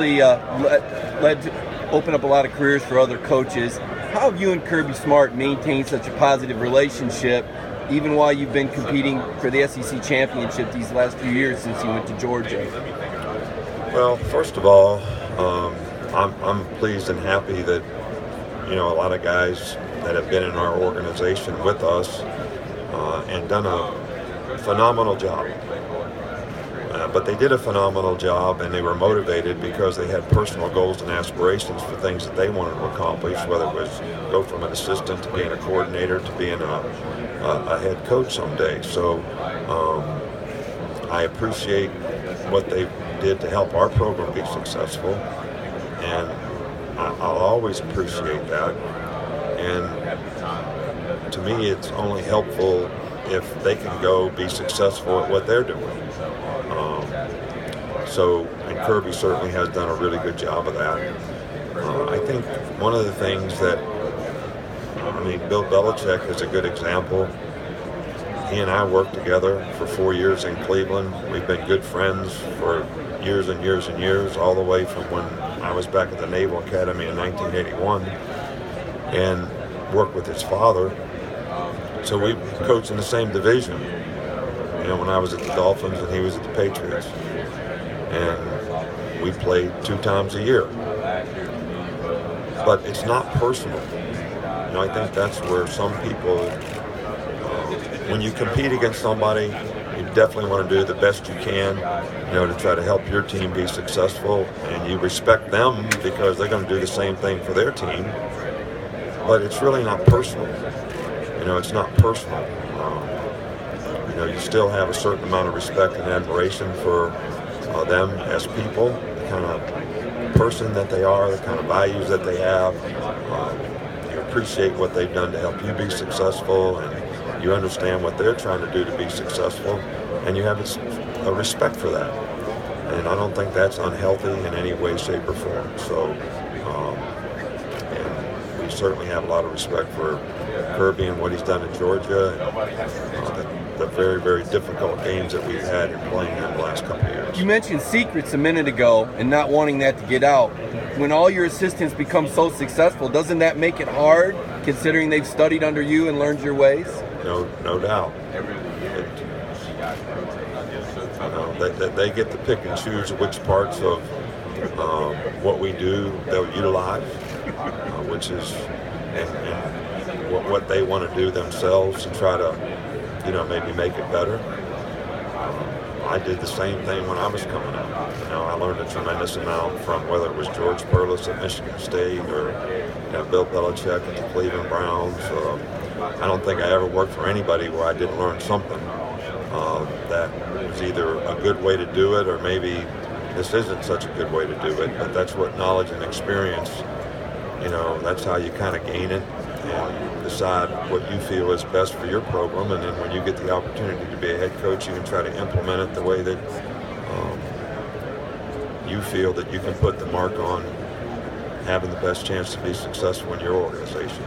obviously led to open up a lot of careers for other coaches. How have you and Kirby Smart maintained such a positive relationship, even while you've been competing for the SEC championship these last few years since you went to Georgia? Well, first of all, I'm pleased and happy that a lot of guys that have been in our organization with us and done a phenomenal job. But they did a phenomenal job, and they were motivated because they had personal goals and aspirations for things that they wanted to accomplish, whether it was go from an assistant to being a coordinator to being a head coach someday. So I appreciate what they did to help our program be successful, and I'll always appreciate that. And to me, it's only helpful if they can go be successful at what they're doing. And Kirby certainly has done a really good job of that. I think one of the things that, Bill Belichick is a good example. He and I worked together for 4 years in Cleveland. We've been good friends for years and years and years, all the way from when I was back at the Naval Academy in 1981 and worked with his father. So we coached in the same division, when I was at the Dolphins and he was at the Patriots. And we played 2 times a year. But it's not personal. I think that's where some people, when you compete against somebody, you definitely want to do the best you can, to try to help your team be successful. And you respect them because they're going to do the same thing for their team. But it's really not personal. It's not personal. You still have a certain amount of respect and admiration for them as people, the kind of person that they are, the kind of values that they have. You appreciate what they've done to help you be successful, and you understand what they're trying to do to be successful, and you have a respect for that. And I don't think that's unhealthy in any way, shape, or form. So, and we certainly have a lot of respect for Kirby and what he's done in Georgia, and the very, very difficult games that we've had in playing in the last couple of years. You mentioned secrets a minute ago and not wanting that to get out. When all your assistants become so successful, doesn't that make it hard, considering they've studied under you and learned your ways? No doubt. They get to pick and choose which parts of what we do they'll utilize, which is and what they want to do themselves to try to maybe make it better. I did the same thing when I was coming up. I learned a tremendous amount from whether it was George Perlis at Michigan State or Bill Belichick at the Cleveland Browns. I don't think I ever worked for anybody where I didn't learn something that was either a good way to do it or maybe this isn't such a good way to do it. But that's what knowledge and experience, that's how you kind of gain it and decide what you feel is best for your program. And then when you get the opportunity to be a head coach, you can try to implement it the way that you feel that you can put the mark on having the best chance to be successful in your organization.